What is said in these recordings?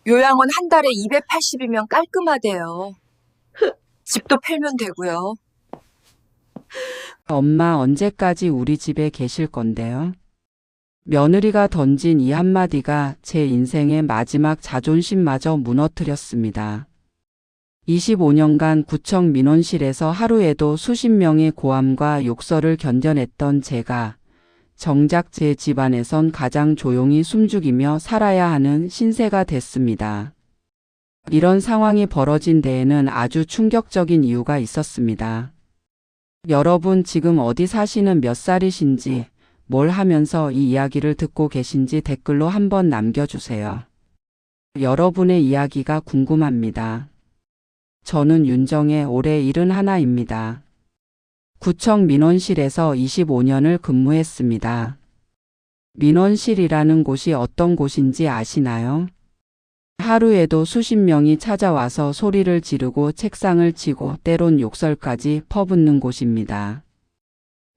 요양원 한 달에 280이면 깔끔하대요. 집도 팔면 되고요. 엄마 언제까지 우리 집에 계실 건데요? 며느리가 던진 이 한마디가 제 인생의 마지막 자존심마저 무너뜨렸습니다. 25년간 구청 민원실에서 하루에도 수십 명의 고함과 욕설을 견뎌냈던 제가 정작 제 집안에선 가장 조용히 숨죽이며 살아야 하는 신세가 됐습니다. 이런 상황이 벌어진 데에는 아주 충격적인 이유가 있었습니다. 여러분 지금 어디 사시는 몇 살이신지, 뭘 하면서 이 이야기를 듣고 계신지 댓글로 한번 남겨주세요. 여러분의 이야기가 궁금합니다. 저는 윤정의 올해 71입니다. 구청 민원실에서 25년을 근무했습니다. 민원실이라는 곳이 어떤 곳인지 아시나요? 하루에도 수십 명이 찾아와서 소리를 지르고 책상을 치고 때론 욕설까지 퍼붓는 곳입니다.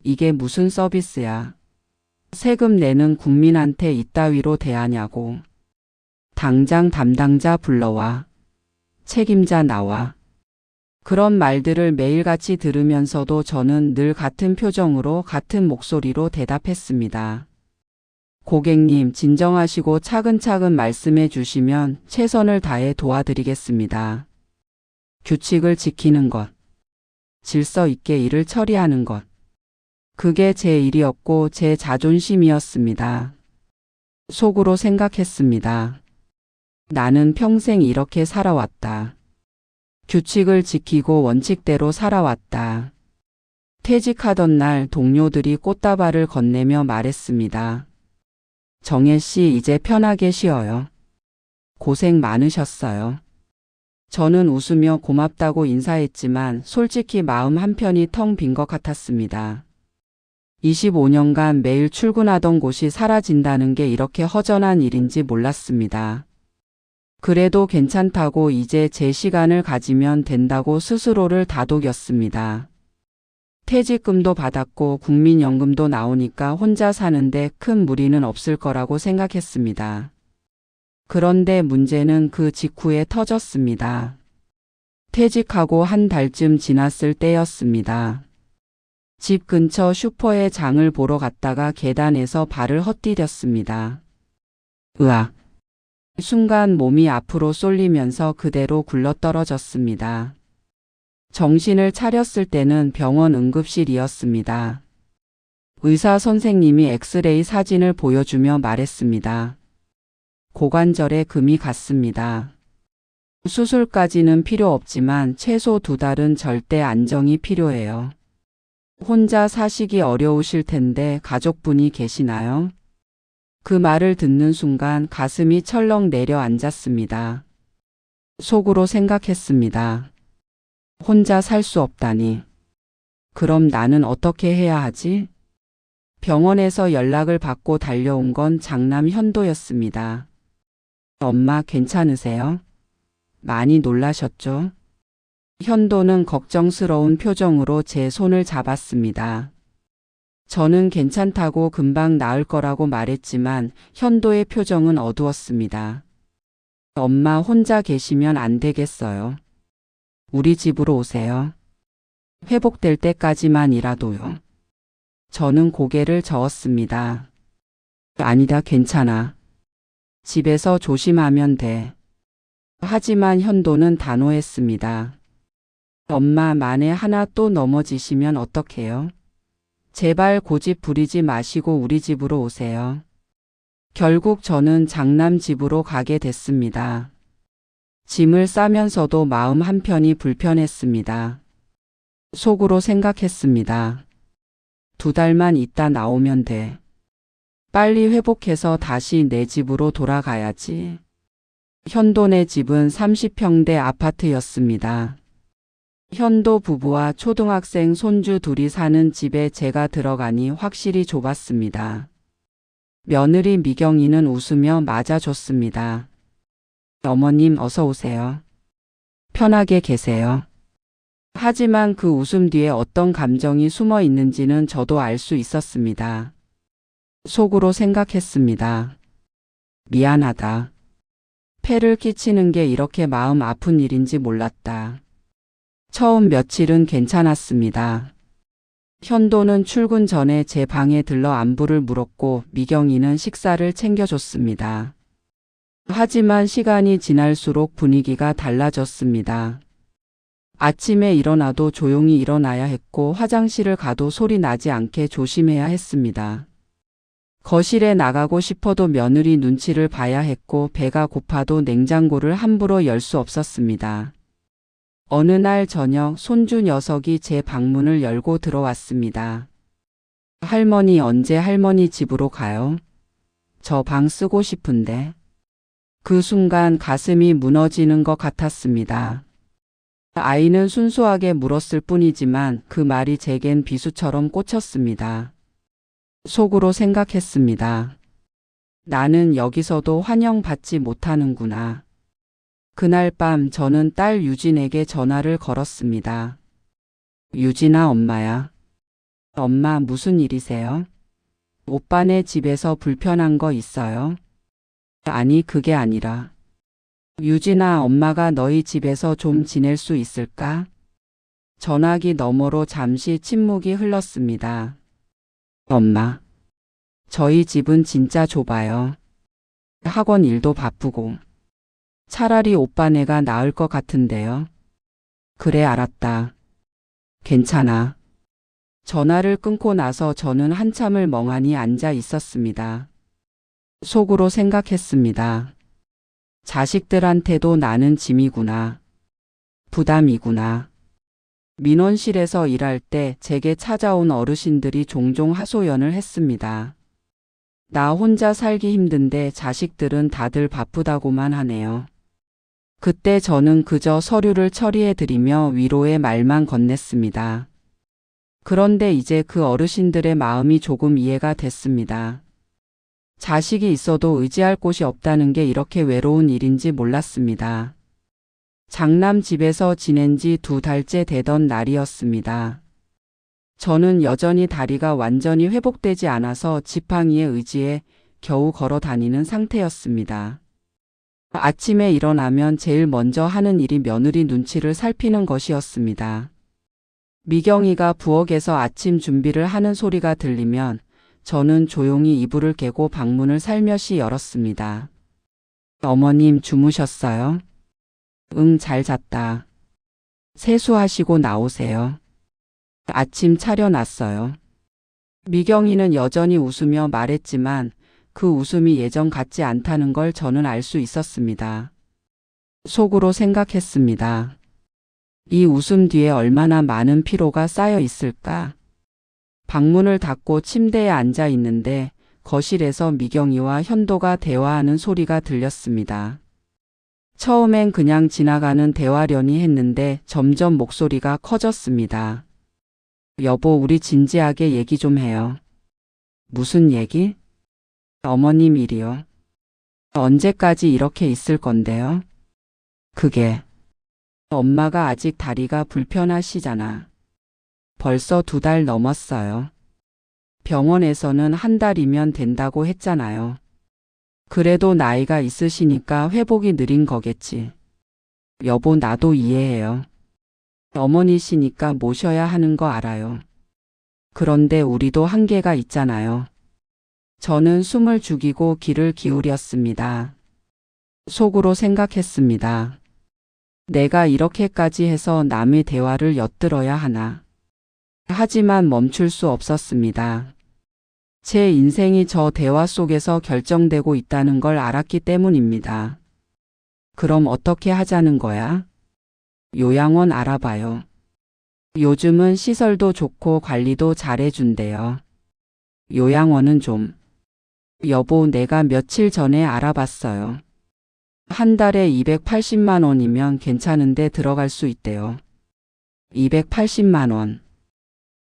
이게 무슨 서비스야? 세금 내는 국민한테 이따위로 대하냐고. 당장 담당자 불러와. 책임자 나와. 그런 말들을 매일같이 들으면서도 저는 늘 같은 표정으로 같은 목소리로 대답했습니다. 고객님, 진정하시고 차근차근 말씀해 주시면 최선을 다해 도와드리겠습니다. 규칙을 지키는 것, 질서 있게 일을 처리하는 것. 그게 제 일이었고 제 자존심이었습니다. 속으로 생각했습니다. 나는 평생 이렇게 살아왔다. 규칙을 지키고 원칙대로 살아왔다. 퇴직하던 날 동료들이 꽃다발을 건네며 말했습니다. 정혜 씨, 이제 편하게 쉬어요. 고생 많으셨어요. 저는 웃으며 고맙다고 인사했지만 솔직히 마음 한편이 텅 빈 것 같았습니다. 25년간 매일 출근하던 곳이 사라진다는 게 이렇게 허전한 일인지 몰랐습니다. 그래도 괜찮다고 이제 제 시간을 가지면 된다고 스스로를 다독였습니다. 퇴직금도 받았고 국민연금도 나오니까 혼자 사는데 큰 무리는 없을 거라고 생각했습니다. 그런데 문제는 그 직후에 터졌습니다. 퇴직하고 한 달쯤 지났을 때였습니다. 집 근처 슈퍼에 장을 보러 갔다가 계단에서 발을 헛디뎠습니다. 으악! 순간 몸이 앞으로 쏠리면서 그대로 굴러떨어졌습니다. 정신을 차렸을 때는 병원 응급실이었습니다. 의사 선생님이 엑스레이 사진을 보여주며 말했습니다. 고관절에 금이 갔습니다. 수술까지는 필요 없지만 최소 2달은 절대 안정이 필요해요. 혼자 사시기 어려우실 텐데 가족분이 계시나요? 그 말을 듣는 순간 가슴이 철렁 내려앉았습니다. 속으로 생각했습니다. 혼자 살 수 없다니. 그럼 나는 어떻게 해야 하지? 병원에서 연락을 받고 달려온 건 장남 현도였습니다. 엄마 괜찮으세요? 많이 놀라셨죠? 현도는 걱정스러운 표정으로 제 손을 잡았습니다. 저는 괜찮다고 금방 나을 거라고 말했지만 현도의 표정은 어두웠습니다. 엄마 혼자 계시면 안 되겠어요. 우리 집으로 오세요. 회복될 때까지만이라도요. 저는 고개를 저었습니다. 아니다, 괜찮아. 집에서 조심하면 돼. 하지만 현도는 단호했습니다. 엄마, 만에 하나 또 넘어지시면 어떡해요? 제발 고집 부리지 마시고 우리 집으로 오세요. 결국 저는 장남 집으로 가게 됐습니다. 짐을 싸면서도 마음 한편이 불편했습니다. 속으로 생각했습니다. 2달만 있다 나오면 돼. 빨리 회복해서 다시 내 집으로 돌아가야지. 현도네 집은 30평대 아파트였습니다. 현도 부부와 초등학생 손주 둘이 사는 집에 제가 들어가니 확실히 좁았습니다. 며느리 미경이는 웃으며 맞아줬습니다. 어머님 어서 오세요. 편하게 계세요. 하지만 그 웃음 뒤에 어떤 감정이 숨어 있는지는 저도 알 수 있었습니다. 속으로 생각했습니다. 미안하다. 폐를 끼치는 게 이렇게 마음 아픈 일인지 몰랐다. 처음 며칠은 괜찮았습니다. 현도는 출근 전에 제 방에 들러 안부를 물었고 미경이는 식사를 챙겨줬습니다. 하지만 시간이 지날수록 분위기가 달라졌습니다. 아침에 일어나도 조용히 일어나야 했고 화장실을 가도 소리 나지 않게 조심해야 했습니다. 거실에 나가고 싶어도 며느리 눈치를 봐야 했고 배가 고파도 냉장고를 함부로 열 수 없었습니다. 어느 날 저녁 손주 녀석이 제 방문을 열고 들어왔습니다. 할머니 언제 할머니 집으로 가요? 저 방 쓰고 싶은데. 그 순간 가슴이 무너지는 것 같았습니다. 아이는 순수하게 물었을 뿐이지만 그 말이 제겐 비수처럼 꽂혔습니다. 속으로 생각했습니다. 나는 여기서도 환영받지 못하는구나. 그날 밤 저는 딸 유진에게 전화를 걸었습니다. 유진아 엄마야. 엄마 무슨 일이세요? 오빠네 집에서 불편한 거 있어요? 아니 그게 아니라. 유진아 엄마가 너희 집에서 좀 지낼 수 있을까? 전화기 너머로 잠시 침묵이 흘렀습니다. 엄마. 저희 집은 진짜 좁아요. 학원 일도 바쁘고. 차라리 오빠네가 나을 것 같은데요. 그래 알았다. 괜찮아. 전화를 끊고 나서 저는 한참을 멍하니 앉아 있었습니다. 속으로 생각했습니다. 자식들한테도 나는 짐이구나. 부담이구나. 민원실에서 일할 때 제게 찾아온 어르신들이 종종 하소연을 했습니다. 나 혼자 살기 힘든데 자식들은 다들 바쁘다고만 하네요. 그때 저는 그저 서류를 처리해드리며 위로의 말만 건넸습니다. 그런데 이제 그 어르신들의 마음이 조금 이해가 됐습니다. 자식이 있어도 의지할 곳이 없다는 게 이렇게 외로운 일인지 몰랐습니다. 장남 집에서 지낸 지 2달째 되던 날이었습니다. 저는 여전히 다리가 완전히 회복되지 않아서 지팡이에 의지해 겨우 걸어 다니는 상태였습니다. 아침에 일어나면 제일 먼저 하는 일이 며느리 눈치를 살피는 것이었습니다. 미경이가 부엌에서 아침 준비를 하는 소리가 들리면 저는 조용히 이불을 깨고 방문을 살며시 열었습니다. 어머님 주무셨어요? 응, 잘 잤다. 세수하시고 나오세요. 아침 차려놨어요. 미경이는 여전히 웃으며 말했지만 그 웃음이 예전 같지 않다는 걸 저는 알 수 있었습니다. 속으로 생각했습니다. 이 웃음 뒤에 얼마나 많은 피로가 쌓여 있을까? 방문을 닫고 침대에 앉아 있는데 거실에서 미경이와 현도가 대화하는 소리가 들렸습니다. 처음엔 그냥 지나가는 대화려니 했는데 점점 목소리가 커졌습니다. 여보, 우리 진지하게 얘기 좀 해요. 무슨 얘기? 어머님 일이요. 언제까지 이렇게 있을 건데요? 그게 엄마가 아직 다리가 불편하시잖아. 벌써 2달 넘었어요. 병원에서는 1달이면 된다고 했잖아요. 그래도 나이가 있으시니까 회복이 느린 거겠지. 여보, 나도 이해해요. 어머니시니까 모셔야 하는 거 알아요. 그런데 우리도 한계가 있잖아요. 저는 숨을 죽이고 귀를 기울였습니다. 속으로 생각했습니다. 내가 이렇게까지 해서 남의 대화를 엿들어야 하나. 하지만 멈출 수 없었습니다. 제 인생이 저 대화 속에서 결정되고 있다는 걸 알았기 때문입니다. 그럼 어떻게 하자는 거야? 요양원 알아봐요. 요즘은 시설도 좋고 관리도 잘해준대요. 요양원은 좀. 여보, 내가 며칠 전에 알아봤어요. 한 달에 280만 원이면 괜찮은데 들어갈 수 있대요. 280만 원.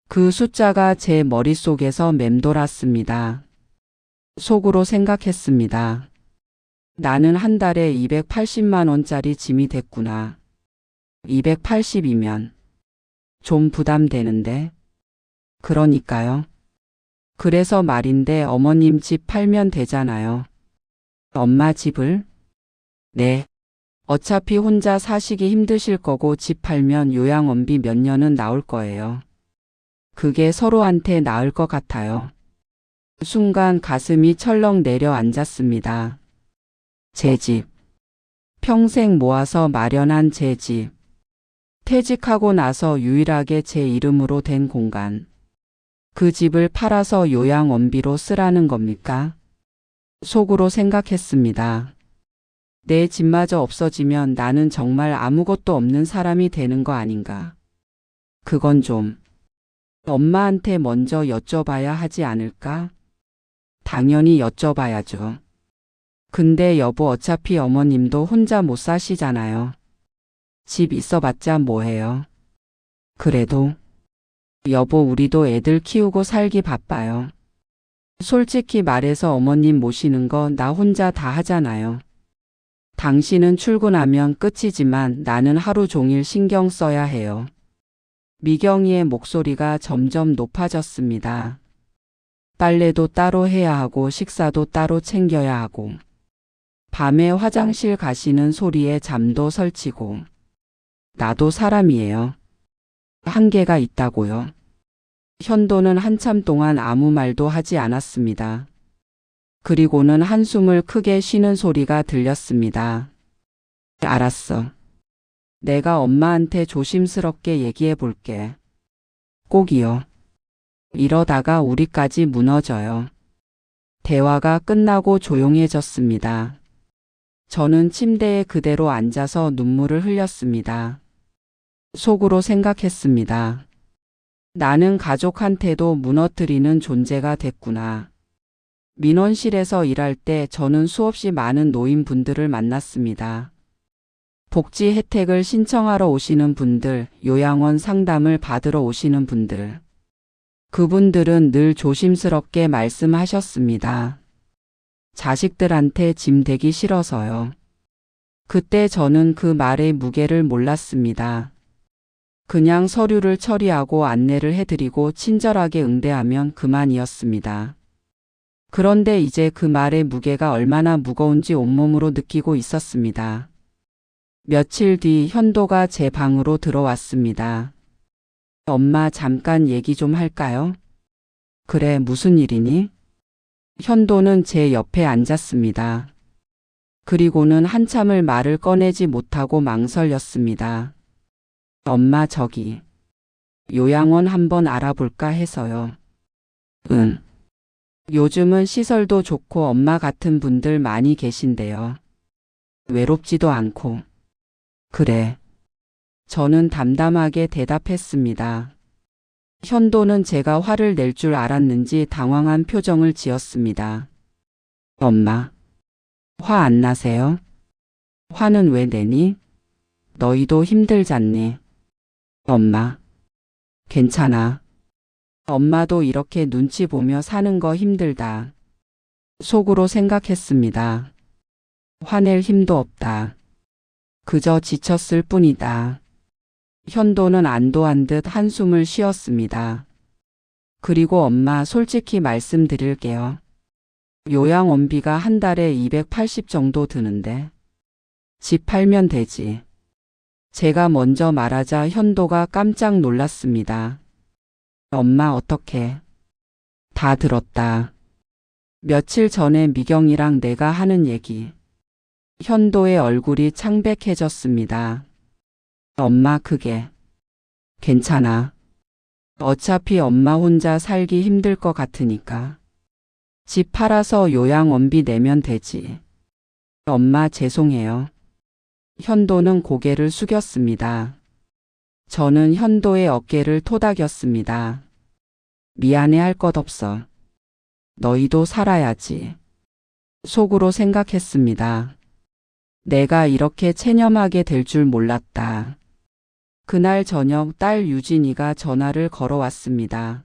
그 숫자가 제 머릿속에서 맴돌았습니다. 속으로 생각했습니다. 나는 한 달에 280만 원짜리 짐이 됐구나. 280이면 좀 부담되는데. 그러니까요. 그래서 말인데 어머님 집 팔면 되잖아요. 엄마 집을? 네. 어차피 혼자 사시기 힘드실 거고 집 팔면 요양원비 몇 년은 나올 거예요. 그게 서로한테 나을 것 같아요. 순간 가슴이 철렁 내려앉았습니다. 제 집. 평생 모아서 마련한 제 집. 퇴직하고 나서 유일하게 제 이름으로 된 공간. 그 집을 팔아서 요양원비로 쓰라는 겁니까? 속으로 생각했습니다. 내 집마저 없어지면 나는 정말 아무것도 없는 사람이 되는 거 아닌가. 그건 좀 엄마한테 먼저 여쭤봐야 하지 않을까? 당연히 여쭤봐야죠. 근데 여보 어차피 어머님도 혼자 못 사시잖아요. 집 있어봤자 뭐해요. 그래도 여보 우리도 애들 키우고 살기 바빠요. 솔직히 말해서 어머님 모시는 거 나 혼자 다 하잖아요. 당신은 출근하면 끝이지만 나는 하루 종일 신경 써야 해요. 미경이의 목소리가 점점 높아졌습니다. 빨래도 따로 해야 하고 식사도 따로 챙겨야 하고 밤에 화장실 가시는 소리에 잠도 설치고 나도 사람이에요. 한계가 있다고요. 현도는 한참 동안 아무 말도 하지 않았습니다. 그리고는 한숨을 크게 쉬는 소리가 들렸습니다. 알았어. 내가 엄마한테 조심스럽게 얘기해 볼게. 꼭이요. 이러다가 우리까지 무너져요. 대화가 끝나고 조용해졌습니다. 저는 침대에 그대로 앉아서 눈물을 흘렸습니다. 속으로 생각했습니다. 나는 가족한테도 무너뜨리는 존재가 됐구나. 민원실에서 일할 때 저는 수없이 많은 노인분들을 만났습니다. 복지 혜택을 신청하러 오시는 분들, 요양원 상담을 받으러 오시는 분들. 그분들은 늘 조심스럽게 말씀하셨습니다. 자식들한테 짐 되기 싫어서요. 그때 저는 그 말의 무게를 몰랐습니다. 그냥 서류를 처리하고 안내를 해드리고 친절하게 응대하면 그만이었습니다. 그런데 이제 그 말의 무게가 얼마나 무거운지 온몸으로 느끼고 있었습니다. 며칠 뒤 현도가 제 방으로 들어왔습니다. 엄마 잠깐 얘기 좀 할까요? 그래, 무슨 일이니? 현도는 제 옆에 앉았습니다. 그리고는 한참을 말을 꺼내지 못하고 망설였습니다. 엄마 저기 요양원 한번 알아볼까 해서요. 응. 요즘은 시설도 좋고 엄마 같은 분들 많이 계신데요. 외롭지도 않고. 그래. 저는 담담하게 대답했습니다. 현도는 제가 화를 낼 줄 알았는지 당황한 표정을 지었습니다. 엄마, 화 안 나세요? 화는 왜 내니? 너희도 힘들잖니. 엄마, 괜찮아. 엄마도 이렇게 눈치 보며 사는 거 힘들다. 속으로 생각했습니다. 화낼 힘도 없다. 그저 지쳤을 뿐이다. 현도는 안도한 듯 한숨을 쉬었습니다. 그리고 엄마 솔직히 말씀드릴게요. 요양원비가 한 달에 280 정도 드는데 집 팔면 되지. 제가 먼저 말하자 현도가 깜짝 놀랐습니다. 엄마 어떡해. 다 들었다. 며칠 전에 미경이랑 내가 하는 얘기. 현도의 얼굴이 창백해졌습니다. 엄마 그게 괜찮아. 어차피 엄마 혼자 살기 힘들 것 같으니까. 집 팔아서 요양원비 내면 되지. 엄마 죄송해요. 현도는 고개를 숙였습니다. 저는 현도의 어깨를 토닥였습니다. 미안해할 것 없어. 너희도 살아야지. 속으로 생각했습니다. 내가 이렇게 체념하게 될 줄 몰랐다. 그날 저녁 딸 유진이가 전화를 걸어왔습니다.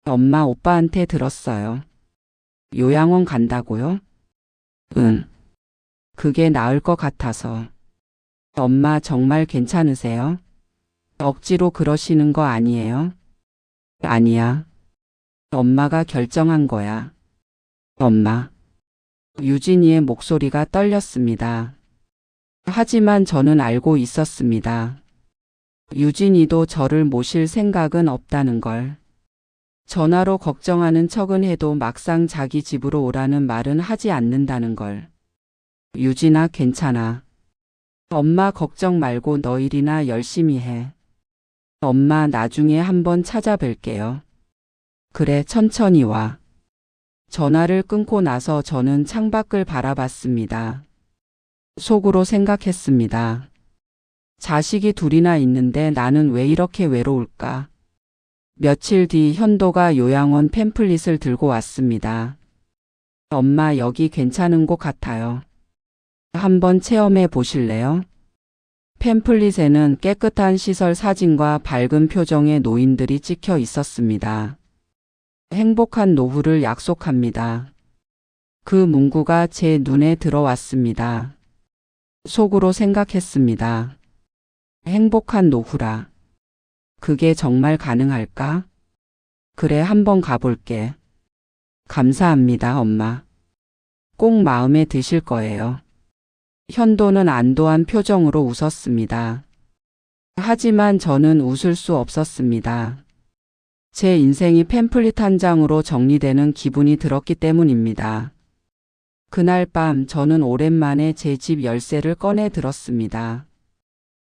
엄마 오빠한테 들었어요. 요양원 간다고요? 응. 그게 나을 것 같아서. 엄마 정말 괜찮으세요? 억지로 그러시는 거 아니에요? 아니야. 엄마가 결정한 거야. 엄마. 유진이의 목소리가 떨렸습니다. 하지만 저는 알고 있었습니다. 유진이도 저를 모실 생각은 없다는 걸. 전화로 걱정하는 척은 해도 막상 자기 집으로 오라는 말은 하지 않는다는 걸. 유진아, 괜찮아. 엄마 걱정 말고 너 일이나 열심히 해. 엄마 나중에 한번 찾아뵐게요. 그래, 천천히 와. 전화를 끊고 나서 저는 창밖을 바라봤습니다. 속으로 생각했습니다. 자식이 둘이나 있는데 나는 왜 이렇게 외로울까? 며칠 뒤 현도가 요양원 팸플릿을 들고 왔습니다. 엄마, 여기 괜찮은 곳 같아요. 한번 체험해 보실래요? 팸플릿에는 깨끗한 시설 사진과 밝은 표정의 노인들이 찍혀 있었습니다. 행복한 노후를 약속합니다. 그 문구가 제 눈에 들어왔습니다. 속으로 생각했습니다. 행복한 노후라. 그게 정말 가능할까? 그래, 한번 가볼게. 감사합니다, 엄마. 꼭 마음에 드실 거예요. 현도는 안도한 표정으로 웃었습니다. 하지만 저는 웃을 수 없었습니다. 제 인생이 팸플릿 한 장으로 정리되는 기분이 들었기 때문입니다. 그날 밤 저는 오랜만에 제 집 열쇠를 꺼내 들었습니다.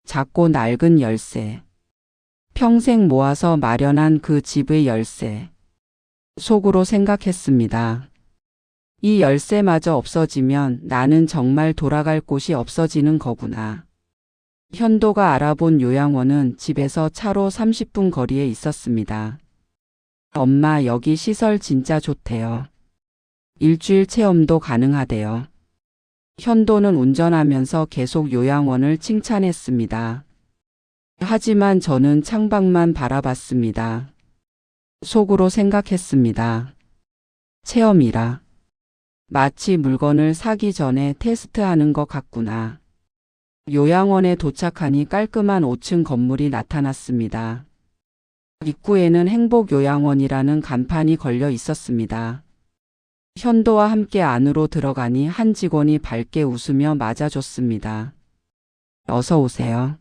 작고 낡은 열쇠. 평생 모아서 마련한 그 집의 열쇠. 속으로 생각했습니다. 이 열쇠마저 없어지면 나는 정말 돌아갈 곳이 없어지는 거구나. 현도가 알아본 요양원은 집에서 차로 30분 거리에 있었습니다. 엄마, 여기 시설 진짜 좋대요. 일주일 체험도 가능하대요. 현도는 운전하면서 계속 요양원을 칭찬했습니다. 하지만 저는 창밖만 바라봤습니다. 속으로 생각했습니다. 체험이라. 마치 물건을 사기 전에 테스트하는 것 같구나. 요양원에 도착하니 깔끔한 5층 건물이 나타났습니다. 입구에는 행복요양원이라는 간판이 걸려 있었습니다. 현도와 함께 안으로 들어가니 한 직원이 밝게 웃으며 맞아줬습니다. 어서 오세요.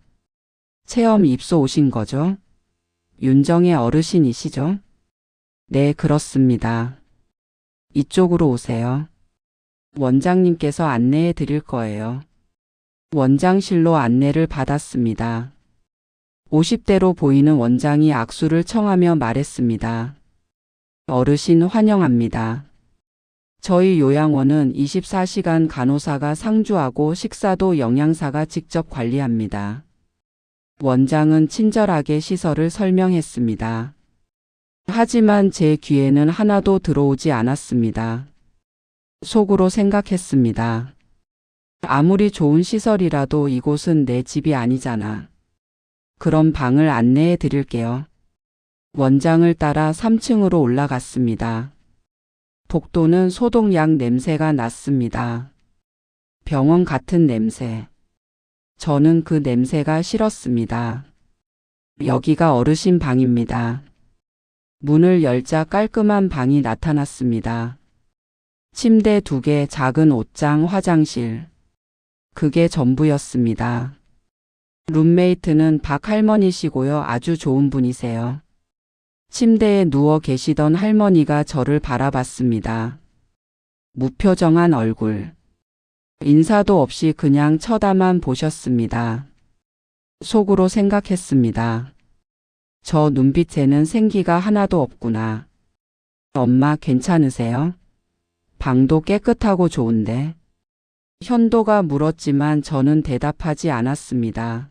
체험 입소 오신 거죠? 윤정의 어르신이시죠? 네, 그렇습니다. 이쪽으로 오세요. 원장님께서 안내해 드릴 거예요. 원장실로 안내를 받았습니다. 50대로 보이는 원장이 악수를 청하며 말했습니다. 어르신 환영합니다. 저희 요양원은 24시간 간호사가 상주하고 식사도 영양사가 직접 관리합니다. 원장은 친절하게 시설을 설명했습니다. 하지만 제 귀에는 하나도 들어오지 않았습니다. 속으로 생각했습니다. 아무리 좋은 시설이라도 이곳은 내 집이 아니잖아. 그럼 방을 안내해 드릴게요. 원장을 따라 3층으로 올라갔습니다. 복도는 소독약 냄새가 났습니다. 병원 같은 냄새. 저는 그 냄새가 싫었습니다. 여기가 어르신 방입니다. 문을 열자 깔끔한 방이 나타났습니다. 침대 2개, 작은 옷장, 화장실. 그게 전부였습니다. 룸메이트는 박 할머니시고요. 아주 좋은 분이세요. 침대에 누워 계시던 할머니가 저를 바라봤습니다. 무표정한 얼굴. 인사도 없이 그냥 쳐다만 보셨습니다. 속으로 생각했습니다. 저 눈빛에는 생기가 하나도 없구나. 엄마, 괜찮으세요? 방도 깨끗하고 좋은데. 현도가 물었지만 저는 대답하지 않았습니다.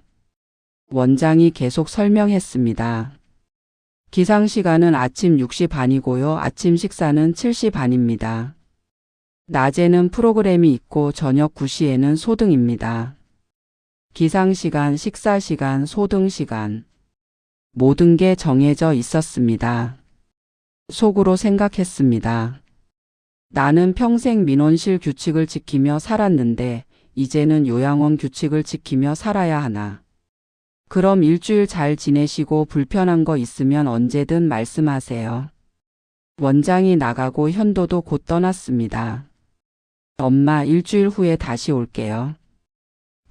원장이 계속 설명했습니다. 기상시간은 아침 6시 반이고요. 아침 식사는 7시 반입니다. 낮에는 프로그램이 있고 저녁 9시에는 소등입니다. 기상시간, 식사시간, 소등시간. 모든 게 정해져 있었습니다. 속으로 생각했습니다. 나는 평생 민원실 규칙을 지키며 살았는데 이제는 요양원 규칙을 지키며 살아야 하나. 그럼 일주일 잘 지내시고 불편한 거 있으면 언제든 말씀하세요. 원장이 나가고 현도도 곧 떠났습니다. 엄마, 일주일 후에 다시 올게요.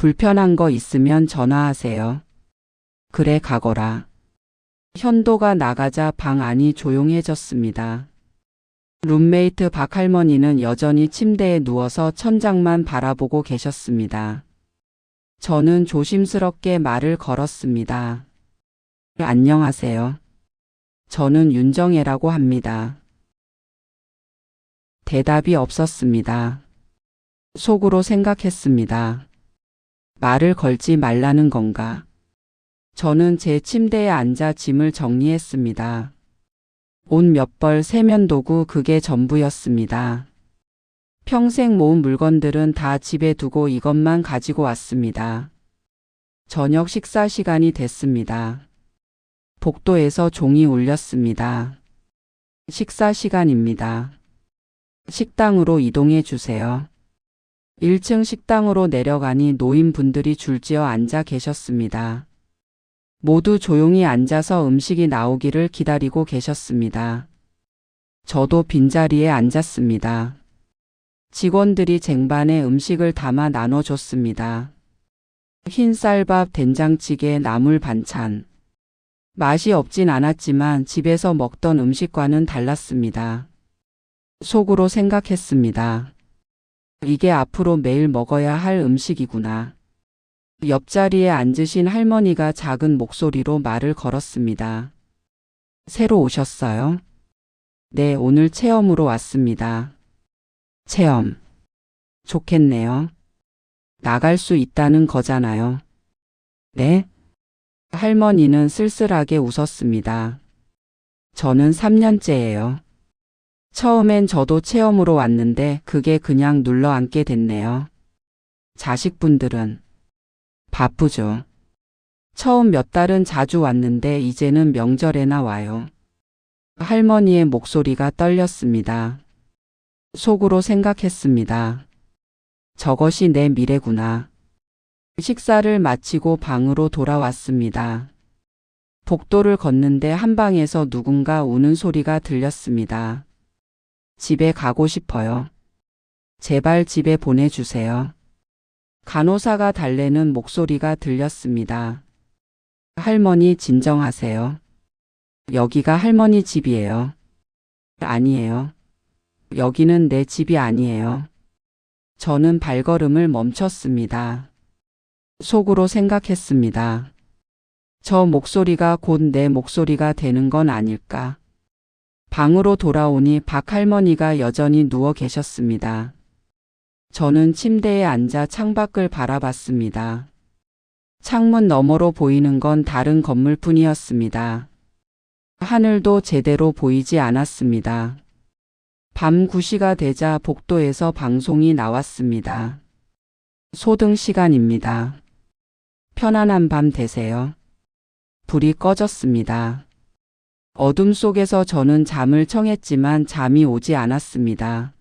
불편한 거 있으면 전화하세요. 그래 가거라. 현도가 나가자 방 안이 조용해졌습니다. 룸메이트 박할머니는 여전히 침대에 누워서 천장만 바라보고 계셨습니다. 저는 조심스럽게 말을 걸었습니다. 안녕하세요. 저는 윤정혜라고 합니다. 대답이 없었습니다. 속으로 생각했습니다. 말을 걸지 말라는 건가? 저는 제 침대에 앉아 짐을 정리했습니다. 옷 몇 벌, 세면도구, 그게 전부였습니다. 평생 모은 물건들은 다 집에 두고 이것만 가지고 왔습니다. 저녁 식사 시간이 됐습니다. 복도에서 종이 울렸습니다. 식사 시간입니다. 식당으로 이동해 주세요. 1층 식당으로 내려가니 노인분들이 줄지어 앉아 계셨습니다. 모두 조용히 앉아서 음식이 나오기를 기다리고 계셨습니다. 저도 빈자리에 앉았습니다. 직원들이 쟁반에 음식을 담아 나눠줬습니다. 흰 쌀밥, 된장찌개, 나물 반찬. 맛이 없진 않았지만 집에서 먹던 음식과는 달랐습니다. 속으로 생각했습니다. 이게 앞으로 매일 먹어야 할 음식이구나. 옆자리에 앉으신 할머니가 작은 목소리로 말을 걸었습니다. 새로 오셨어요? 네, 오늘 체험으로 왔습니다. 체험. 좋겠네요. 나갈 수 있다는 거잖아요. 네? 할머니는 쓸쓸하게 웃었습니다. 저는 3년째예요. 처음엔 저도 체험으로 왔는데 그게 그냥 눌러앉게 됐네요. 자식분들은 바쁘죠. 처음 몇 달은 자주 왔는데 이제는 명절에나 와요. 할머니의 목소리가 떨렸습니다. 속으로 생각했습니다. 저것이 내 미래구나. 식사를 마치고 방으로 돌아왔습니다. 복도를 걷는데 한 방에서 누군가 우는 소리가 들렸습니다. 집에 가고 싶어요. 제발 집에 보내주세요. 간호사가 달래는 목소리가 들렸습니다. 할머니 진정하세요. 여기가 할머니 집이에요. 아니에요. 여기는 내 집이 아니에요. 저는 발걸음을 멈췄습니다. 속으로 생각했습니다. 저 목소리가 곧 내 목소리가 되는 건 아닐까. 방으로 돌아오니 박할머니가 여전히 누워 계셨습니다. 저는 침대에 앉아 창밖을 바라봤습니다. 창문 너머로 보이는 건 다른 건물뿐이었습니다. 하늘도 제대로 보이지 않았습니다. 밤 9시가 되자 복도에서 방송이 나왔습니다. 소등 시간입니다. 편안한 밤 되세요. 불이 꺼졌습니다. 어둠 속에서 저는 잠을 청했지만 잠이 오지 않았습니다.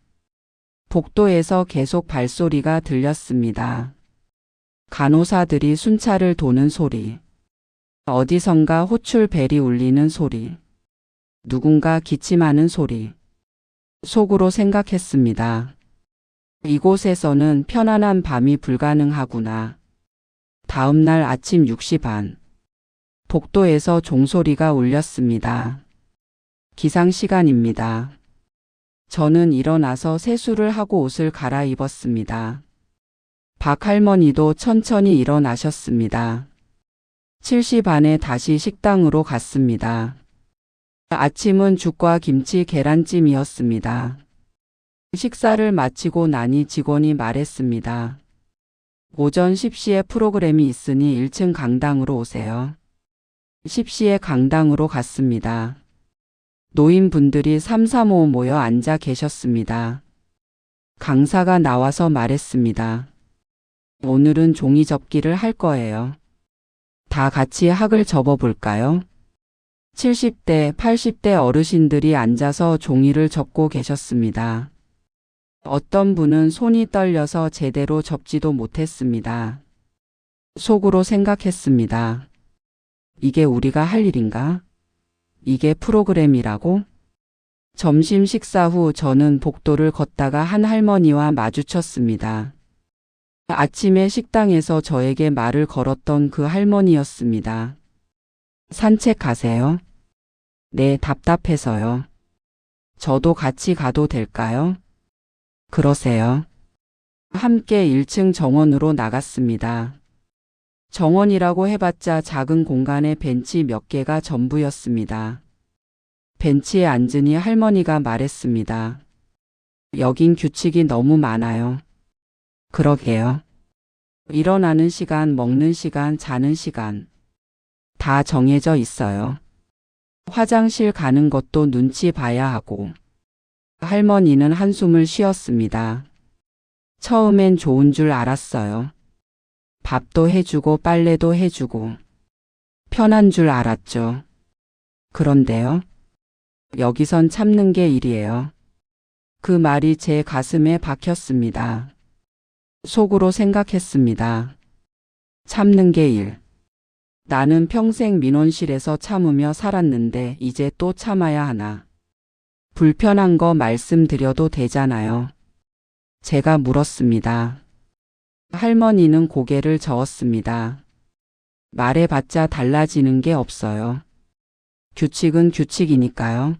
복도에서 계속 발소리가 들렸습니다. 간호사들이 순찰을 도는 소리. 어디선가 호출벨이 울리는 소리. 누군가 기침하는 소리. 속으로 생각했습니다. 이곳에서는 편안한 밤이 불가능하구나. 다음 날 아침 6시 반. 복도에서 종소리가 울렸습니다. 기상 시간입니다. 저는 일어나서 세수를 하고 옷을 갈아입었습니다. 박할머니도 천천히 일어나셨습니다. 7시 반에 다시 식당으로 갔습니다. 아침은 죽과 김치 계란찜이었습니다. 식사를 마치고 나니 직원이 말했습니다. 오전 10시에 프로그램이 있으니 1층 강당으로 오세요. 10시에 강당으로 갔습니다. 노인분들이 335 모여 앉아 계셨습니다. 강사가 나와서 말했습니다. 오늘은 종이 접기를 할 거예요. 다 같이 학을 접어볼까요? 70대, 80대 어르신들이 앉아서 종이를 접고 계셨습니다. 어떤 분은 손이 떨려서 제대로 접지도 못했습니다. 속으로 생각했습니다. 이게 우리가 할 일인가? 이게 프로그램이라고? 점심 식사 후 저는 복도를 걷다가 한 할머니와 마주쳤습니다. 아침에 식당에서 저에게 말을 걸었던 그 할머니였습니다. 산책 가세요? 네, 답답해서요. 저도 같이 가도 될까요? 그러세요. 함께 1층 정원으로 나갔습니다. 정원이라고 해봤자 작은 공간에 벤치 몇 개가 전부였습니다. 벤치에 앉으니 할머니가 말했습니다. 여긴 규칙이 너무 많아요. 그러게요. 일어나는 시간, 먹는 시간, 자는 시간. 다 정해져 있어요. 화장실 가는 것도 눈치 봐야 하고. 할머니는 한숨을 쉬었습니다. 처음엔 좋은 줄 알았어요. 밥도 해주고 빨래도 해주고. 편한 줄 알았죠. 그런데요. 여기선 참는 게 일이에요. 그 말이 제 가슴에 박혔습니다. 속으로 생각했습니다. 참는 게 일. 나는 평생 민원실에서 참으며 살았는데 이제 또 참아야 하나. 불편한 거 말씀드려도 되잖아요. 제가 물었습니다. 할머니는 고개를 저었습니다. 말해봤자 달라지는 게 없어요. 규칙은 규칙이니까요.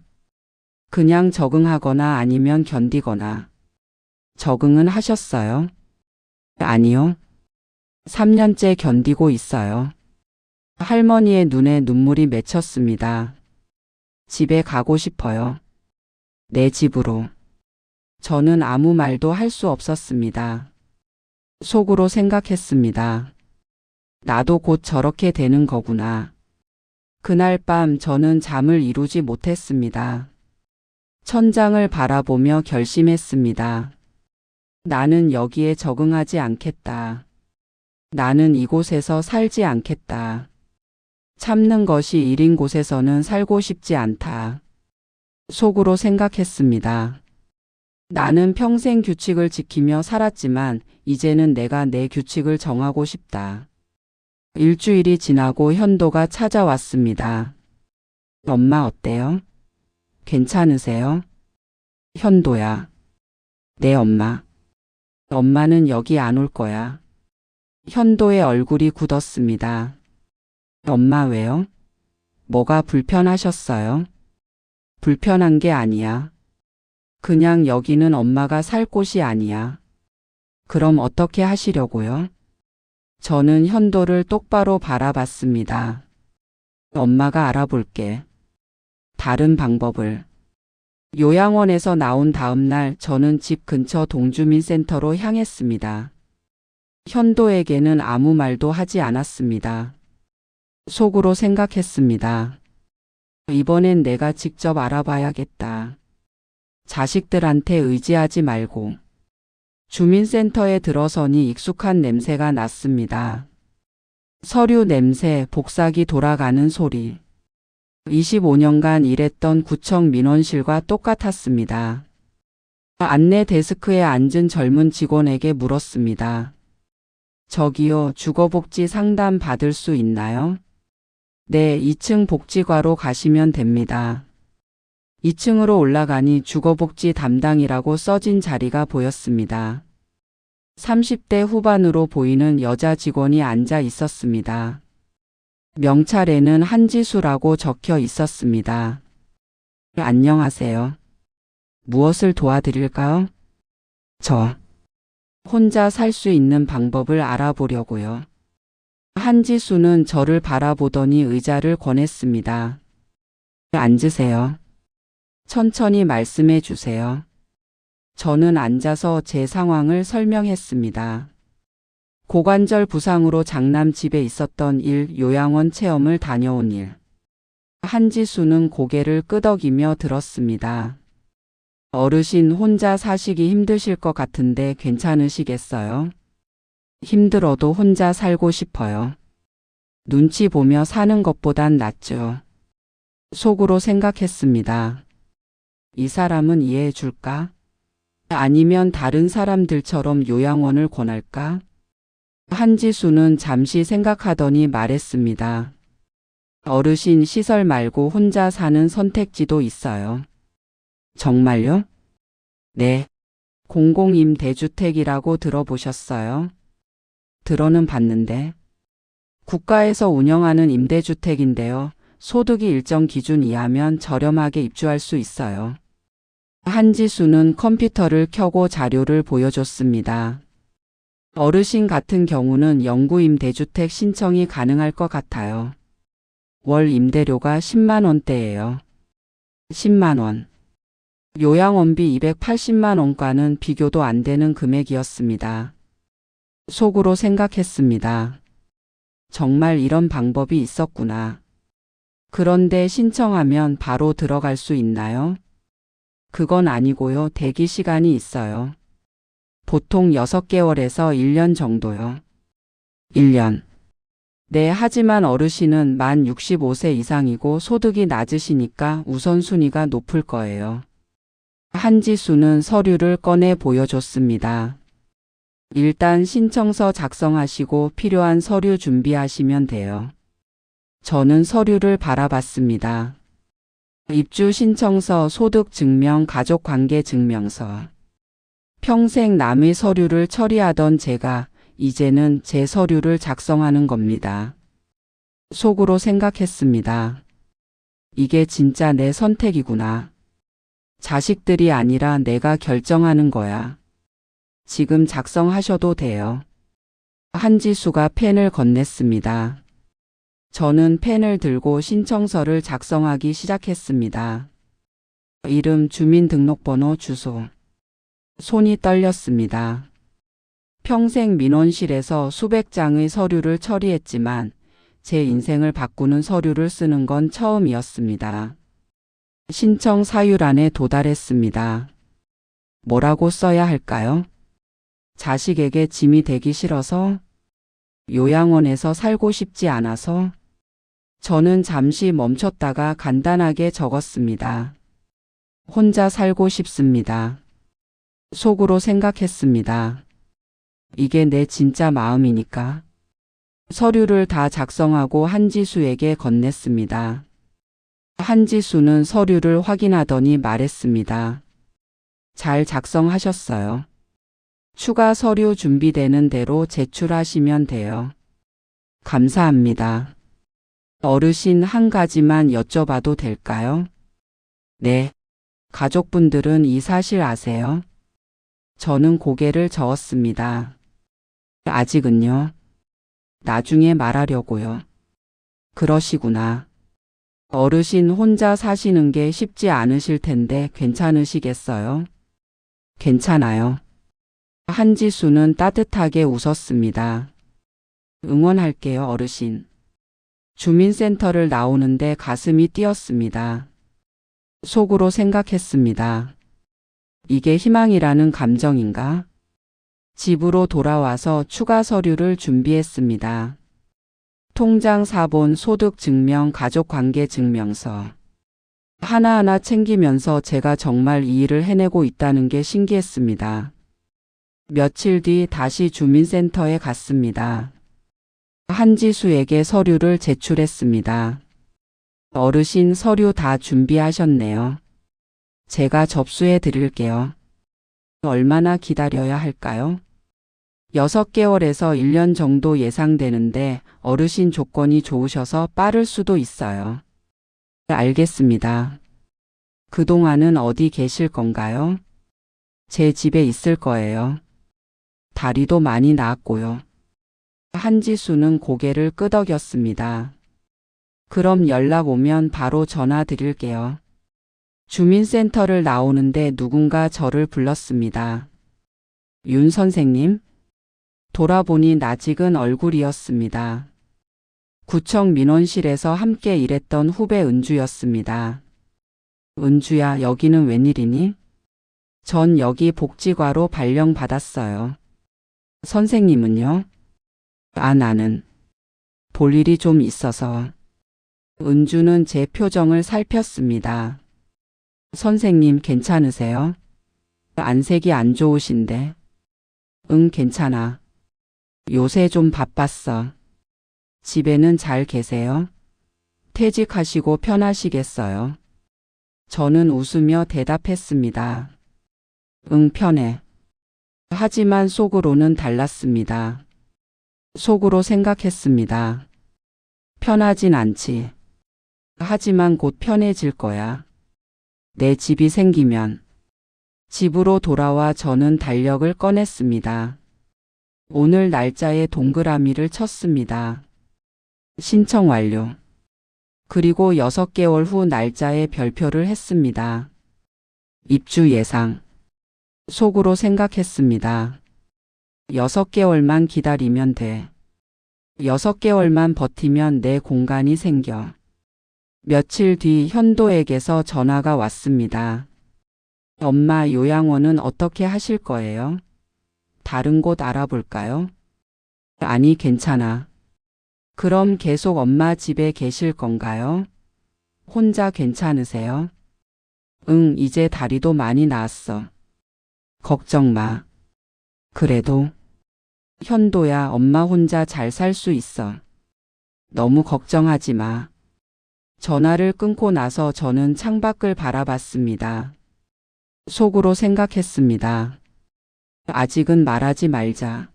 그냥 적응하거나 아니면 견디거나. 적응은 하셨어요? 아니요. 3년째 견디고 있어요. 할머니의 눈에 눈물이 맺혔습니다. 집에 가고 싶어요. 내 집으로. 저는 아무 말도 할 수 없었습니다. 속으로 생각했습니다. 나도 곧 저렇게 되는 거구나. 그날 밤 저는 잠을 이루지 못했습니다. 천장을 바라보며 결심했습니다. 나는 여기에 적응하지 않겠다. 나는 이곳에서 살지 않겠다. 참는 것이 일인 곳에서는 살고 싶지 않다. 속으로 생각했습니다. 나는 평생 규칙을 지키며 살았지만 이제는 내가 내 규칙을 정하고 싶다. 일주일이 지나고 현도가 찾아왔습니다. 엄마 어때요? 괜찮으세요? 현도야. 네, 엄마. 엄마는 여기 안 올 거야. 현도의 얼굴이 굳었습니다. 엄마 왜요? 뭐가 불편하셨어요? 불편한 게 아니야. 그냥 여기는 엄마가 살 곳이 아니야. 그럼 어떻게 하시려고요? 저는 현도를 똑바로 바라봤습니다. 엄마가 알아볼게. 다른 방법을. 요양원에서 나온 다음 날 저는 집 근처 동주민센터로 향했습니다. 현도에게는 아무 말도 하지 않았습니다. 속으로 생각했습니다. 이번엔 내가 직접 알아봐야겠다. 자식들한테 의지하지 말고. 주민센터에 들어서니 익숙한 냄새가 났습니다. 서류 냄새, 복사기 돌아가는 소리. 25년간 일했던 구청 민원실과 똑같았습니다. 안내 데스크에 앉은 젊은 직원에게 물었습니다. 저기요, 주거복지 상담 받을 수 있나요? 네, 2층 복지과로 가시면 됩니다. 2층으로 올라가니 주거복지 담당이라고 써진 자리가 보였습니다. 30대 후반으로 보이는 여자 직원이 앉아 있었습니다. 명찰에는 한지수라고 적혀 있었습니다. 안녕하세요. 무엇을 도와드릴까요? 저 혼자 살 수 있는 방법을 알아보려고요. 한지수는 저를 바라보더니 의자를 권했습니다. 앉으세요. 천천히 말씀해 주세요. 저는 앉아서 제 상황을 설명했습니다. 고관절 부상으로 장남 집에 있었던 일, 요양원 체험을 다녀온 일. 한지수는 고개를 끄덕이며 들었습니다. 어르신 혼자 사시기 힘드실 것 같은데 괜찮으시겠어요? 힘들어도 혼자 살고 싶어요. 눈치 보며 사는 것보단 낫죠. 속으로 생각했습니다. 이 사람은 이해해 줄까? 아니면 다른 사람들처럼 요양원을 권할까? 한지수는 잠시 생각하더니 말했습니다. 어르신 시설 말고 혼자 사는 선택지도 있어요. 정말요? 네. 공공임대주택이라고 들어보셨어요? 들어는 봤는데. 국가에서 운영하는 임대주택인데요. 소득이 일정 기준 이하면 저렴하게 입주할 수 있어요. 한지수는 컴퓨터를 켜고 자료를 보여줬습니다. 어르신 같은 경우는 영구임대주택 신청이 가능할 것 같아요. 월 임대료가 10만 원대예요. 10만 원. 요양원비 280만 원과는 비교도 안 되는 금액이었습니다. 속으로 생각했습니다. 정말 이런 방법이 있었구나. 그런데 신청하면 바로 들어갈 수 있나요? 그건 아니고요. 대기 시간이 있어요. 보통 6개월에서 1년 정도요. 1년. 네, 하지만 어르신은 만 65세 이상이고 소득이 낮으시니까 우선순위가 높을 거예요. 한지수는 서류를 꺼내 보여줬습니다. 일단 신청서 작성하시고 필요한 서류 준비하시면 돼요. 저는 서류를 바라봤습니다. 입주 신청서, 소득증명, 가족관계증명서. 평생 남의 서류를 처리하던 제가 이제는 제 서류를 작성하는 겁니다. 속으로 생각했습니다. 이게 진짜 내 선택이구나. 자식들이 아니라 내가 결정하는 거야. 지금 작성하셔도 돼요. 한지수가 펜을 건넸습니다. 저는 펜을 들고 신청서를 작성하기 시작했습니다. 이름, 주민등록번호, 주소. 손이 떨렸습니다. 평생 민원실에서 수백 장의 서류를 처리했지만 제 인생을 바꾸는 서류를 쓰는 건 처음이었습니다. 신청 사유란에 도달했습니다. 뭐라고 써야 할까요? 자식에게 짐이 되기 싫어서? 요양원에서 살고 싶지 않아서? 저는 잠시 멈췄다가 간단하게 적었습니다. 혼자 살고 싶습니다. 속으로 생각했습니다. 이게 내 진짜 마음이니까. 서류를 다 작성하고 한지수에게 건넸습니다. 한지수는 서류를 확인하더니 말했습니다. 잘 작성하셨어요. 추가 서류 준비되는 대로 제출하시면 돼요. 감사합니다. 어르신, 한 가지만 여쭤봐도 될까요? 네. 가족분들은 이 사실 아세요? 저는 고개를 저었습니다. 아직은요. 나중에 말하려고요. 그러시구나. 어르신 혼자 사시는 게 쉽지 않으실 텐데 괜찮으시겠어요? 괜찮아요. 한지수는 따뜻하게 웃었습니다. 응원할게요, 어르신. 주민센터를 나오는데 가슴이 뛰었습니다. 속으로 생각했습니다. 이게 희망이라는 감정인가? 집으로 돌아와서 추가 서류를 준비했습니다. 통장 사본, 소득증명, 가족관계증명서. 하나하나 챙기면서 제가 정말 이 일을 해내고 있다는 게 신기했습니다. 며칠 뒤 다시 주민센터에 갔습니다. 한지수에게 서류를 제출했습니다. 어르신, 서류 다 준비하셨네요. 제가 접수해 드릴게요. 얼마나 기다려야 할까요? 6개월에서 1년 정도 예상되는데 어르신 조건이 좋으셔서 빠를 수도 있어요. 알겠습니다. 그동안은 어디 계실 건가요? 제 집에 있을 거예요. 다리도 많이 나았고요. 한지수는 고개를 끄덕였습니다. 그럼 연락 오면 바로 전화 드릴게요. 주민센터를 나오는데 누군가 저를 불렀습니다. 윤 선생님? 돌아보니 낯익은 얼굴이었습니다. 구청 민원실에서 함께 일했던 후배 은주였습니다. 은주야, 여기는 웬일이니? 전 여기 복지과로 발령받았어요. 선생님은요? 나는 볼 일이 좀 있어서. 은주는 제 표정을 살폈습니다. 선생님 괜찮으세요? 안색이 안 좋으신데. 응, 괜찮아. 요새 좀 바빴어. 집에는 잘 계세요? 퇴직하시고 편하시겠어요? 저는 웃으며 대답했습니다. 응, 편해. 하지만 속으로는 달랐습니다. 속으로 생각했습니다. 편하진 않지. 하지만 곧 편해질 거야. 내 집이 생기면. 집으로 돌아와 저는 달력을 꺼냈습니다. 오늘 날짜에 동그라미를 쳤습니다. 신청 완료. 그리고 6개월 후 날짜에 별표를 했습니다. 입주 예상. 속으로 생각했습니다. 6개월만 기다리면 돼. 6개월만 버티면 내 공간이 생겨. 며칠 뒤 현도에게서 전화가 왔습니다. 엄마 요양원은 어떻게 하실 거예요? 다른 곳 알아볼까요? 아니, 괜찮아. 그럼 계속 엄마 집에 계실 건가요? 혼자 괜찮으세요? 응, 이제 다리도 많이 나았어. 걱정 마. 그래도 현도야, 엄마 혼자 잘 살 수 있어. 너무 걱정하지 마. 전화를 끊고 나서 저는 창밖을 바라봤습니다. 속으로 생각했습니다. 아직은 말하지 말자.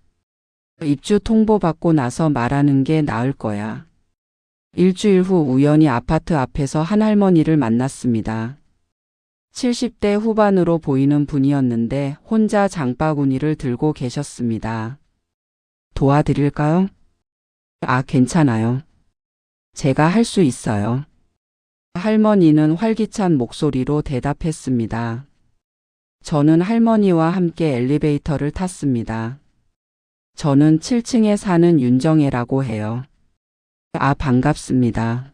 입주 통보받고 나서 말하는 게 나을 거야. 일주일 후 우연히 아파트 앞에서 한 할머니를 만났습니다. 70대 후반으로 보이는 분이었는데 혼자 장바구니를 들고 계셨습니다. 도와드릴까요? 아, 괜찮아요. 제가 할 수 있어요. 할머니는 활기찬 목소리로 대답했습니다. 저는 할머니와 함께 엘리베이터를 탔습니다. 저는 7층에 사는 윤정혜라고 해요. 아, 반갑습니다.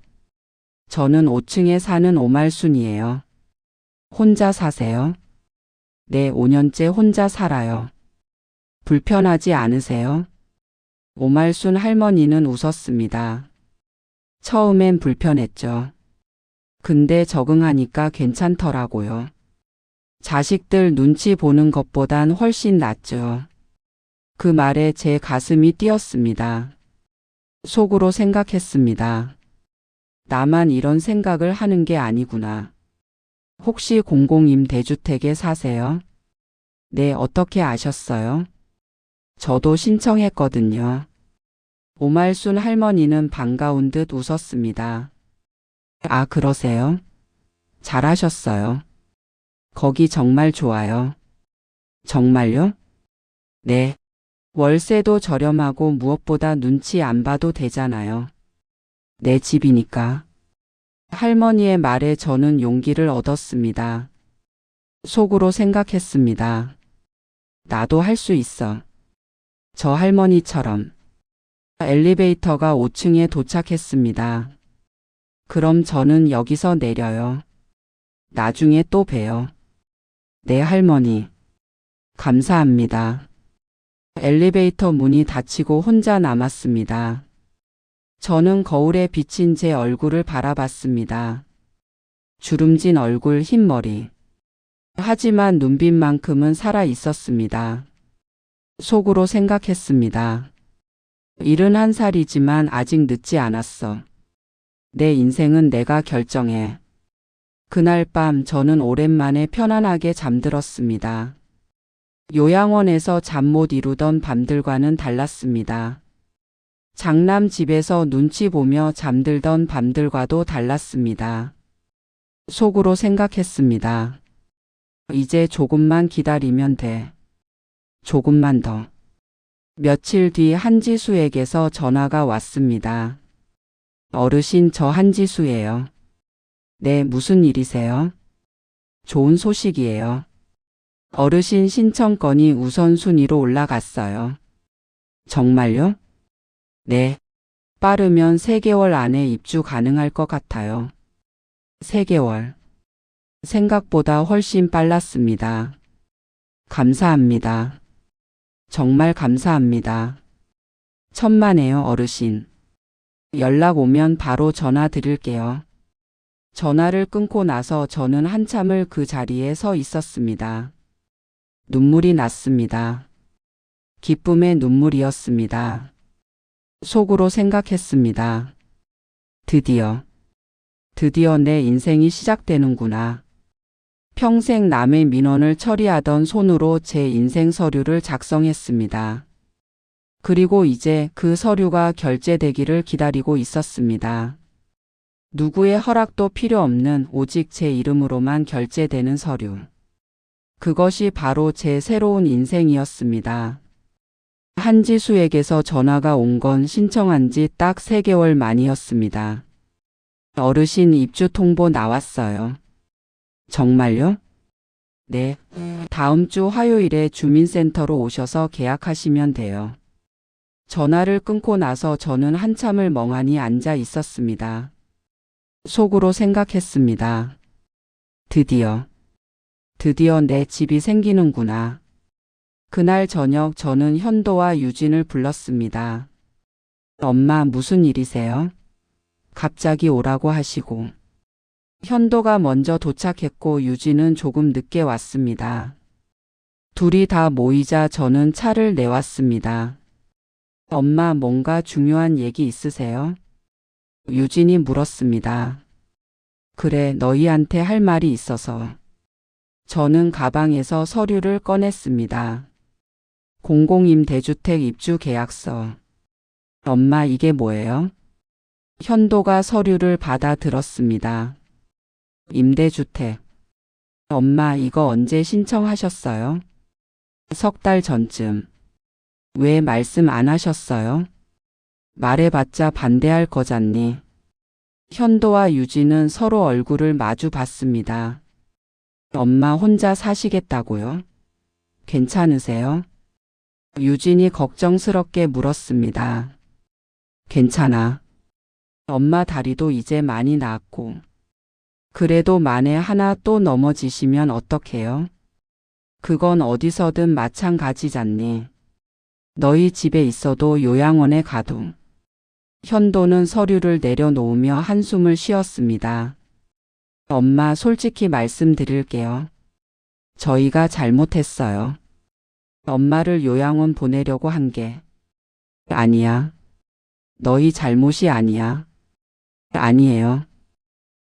저는 5층에 사는 오말순이에요. 혼자 사세요? 네, 5년째 혼자 살아요. 불편하지 않으세요? 오말순 할머니는 웃었습니다. 처음엔 불편했죠. 근데 적응하니까 괜찮더라고요. 자식들 눈치 보는 것보단 훨씬 낫죠. 그 말에 제 가슴이 뛰었습니다. 속으로 생각했습니다. 나만 이런 생각을 하는 게 아니구나. 혹시 공공임대주택에 사세요? 네, 어떻게 아셨어요? 저도 신청했거든요. 오말순 할머니는 반가운 듯 웃었습니다. 아, 그러세요? 잘하셨어요. 거기 정말 좋아요. 정말요? 네. 월세도 저렴하고 무엇보다 눈치 안 봐도 되잖아요. 내 집이니까. 할머니의 말에 저는 용기를 얻었습니다. 속으로 생각했습니다. 나도 할 수 있어. 저 할머니처럼. 엘리베이터가 5층에 도착했습니다. 그럼 저는 여기서 내려요. 나중에 또 봬요. 네, 할머니. 감사합니다. 엘리베이터 문이 닫히고 혼자 남았습니다. 저는 거울에 비친 제 얼굴을 바라봤습니다. 주름진 얼굴, 흰 머리. 하지만 눈빛만큼은 살아 있었습니다. 속으로 생각했습니다. 71살이지만 아직 늦지 않았어. 내 인생은 내가 결정해. 그날 밤 저는 오랜만에 편안하게 잠들었습니다. 요양원에서 잠 못 이루던 밤들과는 달랐습니다. 장남 집에서 눈치 보며 잠들던 밤들과도 달랐습니다. 속으로 생각했습니다. 이제 조금만 기다리면 돼. 조금만 더. 며칠 뒤 한지수에게서 전화가 왔습니다. 어르신, 저 한지수예요. 네, 무슨 일이세요? 좋은 소식이에요. 어르신 신청건이 우선순위로 올라갔어요. 정말요? 네. 빠르면 3개월 안에 입주 가능할 것 같아요. 3개월. 생각보다 훨씬 빨랐습니다. 감사합니다. 정말 감사합니다. 천만에요, 어르신. 연락 오면 바로 전화 드릴게요. 전화를 끊고 나서 저는 한참을 그 자리에 서 있었습니다. 눈물이 났습니다. 기쁨의 눈물이었습니다. 속으로 생각했습니다. 드디어 내 인생이 시작되는구나. 평생 남의 민원을 처리하던 손으로 제 인생 서류를 작성했습니다. 그리고 이제 그 서류가 결제되기를 기다리고 있었습니다. 누구의 허락도 필요 없는 오직 제 이름으로만 결제되는 서류. 그것이 바로 제 새로운 인생이었습니다. 한지수에게서 전화가 온 건 신청한 지 딱 3개월 만이었습니다. 어르신 입주 통보 나왔어요. 정말요? 네. 다음 주 화요일에 주민센터로 오셔서 계약하시면 돼요. 전화를 끊고 나서 저는 한참을 멍하니 앉아 있었습니다. 속으로 생각했습니다. 드디어 내 집이 생기는구나. 그날 저녁 저는 현도와 유진을 불렀습니다. 엄마 무슨 일이세요? 갑자기 오라고 하시고. 현도가 먼저 도착했고 유진은 조금 늦게 왔습니다. 둘이 다 모이자 저는 차를 내왔습니다. 엄마 뭔가 중요한 얘기 있으세요? 유진이 물었습니다. 그래, 너희한테 할 말이 있어서. 저는 가방에서 서류를 꺼냈습니다. 공공임대주택 입주 계약서. 엄마 이게 뭐예요? 현도가 서류를 받아 들었습니다. 임대주택. 엄마 이거 언제 신청하셨어요? 3달 전쯤. 왜 말씀 안 하셨어요? 말해봤자 반대할 거잖니. 현도와 유진은 서로 얼굴을 마주 봤습니다. 엄마 혼자 사시겠다고요? 괜찮으세요? 유진이 걱정스럽게 물었습니다. 괜찮아. 엄마 다리도 이제 많이 나았고. 그래도 만에 하나 또 넘어지시면 어떡해요? 그건 어디서든 마찬가지잖니. 너희 집에 있어도 요양원에 가도. 현도는 서류를 내려놓으며 한숨을 쉬었습니다. 엄마 솔직히 말씀드릴게요. 저희가 잘못했어요. 엄마를 요양원 보내려고 한 게. 아니야. 너희 잘못이 아니야. 아니에요.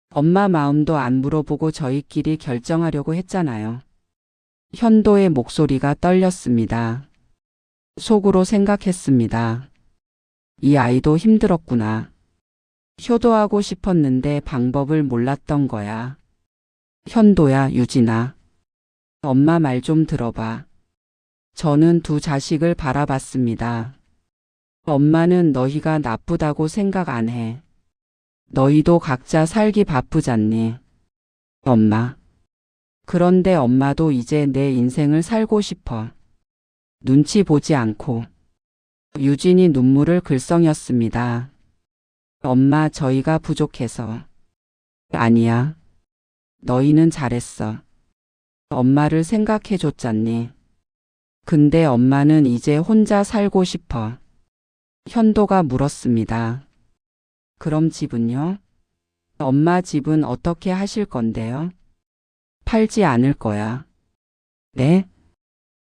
엄마 마음도 안 물어보고 저희끼리 결정하려고 했잖아요. 현도의 목소리가 떨렸습니다. 속으로 생각했습니다. 이 아이도 힘들었구나. 효도하고 싶었는데 방법을 몰랐던 거야. 현도야, 유진아. 엄마 말 좀 들어봐. 저는 두 자식을 바라봤습니다. 엄마는 너희가 나쁘다고 생각 안 해. 너희도 각자 살기 바쁘잖니. 엄마. 그런데 엄마도 이제 내 인생을 살고 싶어. 눈치 보지 않고. 유진이 눈물을 글썽였습니다. 엄마 저희가 부족해서. 아니야. 너희는 잘했어. 엄마를 생각해줬잖니. 근데 엄마는 이제 혼자 살고 싶어. 현도가 물었습니다. 그럼 집은요? 엄마 집은 어떻게 하실 건데요? 팔지 않을 거야. 네?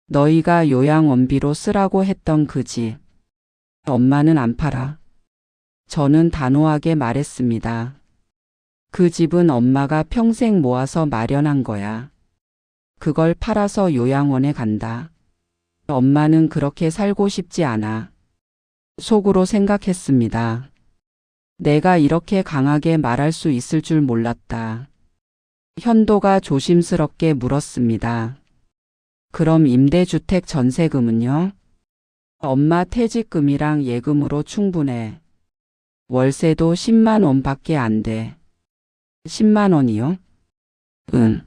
너희가 요양원비로 쓰라고 했던 그 집. 엄마는 안 팔아. 저는 단호하게 말했습니다. 그 집은 엄마가 평생 모아서 마련한 거야. 그걸 팔아서 요양원에 간다. 엄마는 그렇게 살고 싶지 않아. 속으로 생각했습니다. 내가 이렇게 강하게 말할 수 있을 줄 몰랐다. 현도가 조심스럽게 물었습니다. 그럼 임대주택 전세금은요? 엄마 퇴직금이랑 예금으로 충분해. 월세도 10만 원밖에 안 돼. 10만 원이요? 응.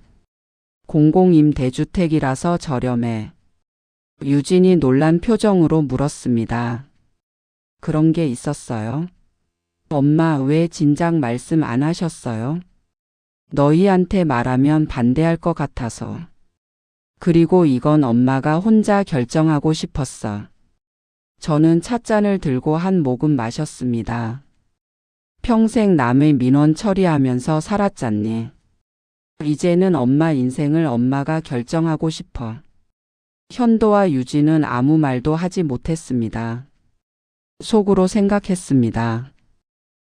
공공임대주택이라서 저렴해. 유진이 놀란 표정으로 물었습니다. 그런 게 있었어요? 엄마 왜 진작 말씀 안 하셨어요? 너희한테 말하면 반대할 것 같아서. 그리고 이건 엄마가 혼자 결정하고 싶었어. 저는 찻잔을 들고 한 모금 마셨습니다. 평생 남의 민원 처리하면서 살았잖니. 이제는 엄마 인생을 엄마가 결정하고 싶어. 현도와 유진은 아무 말도 하지 못했습니다. 속으로 생각했습니다.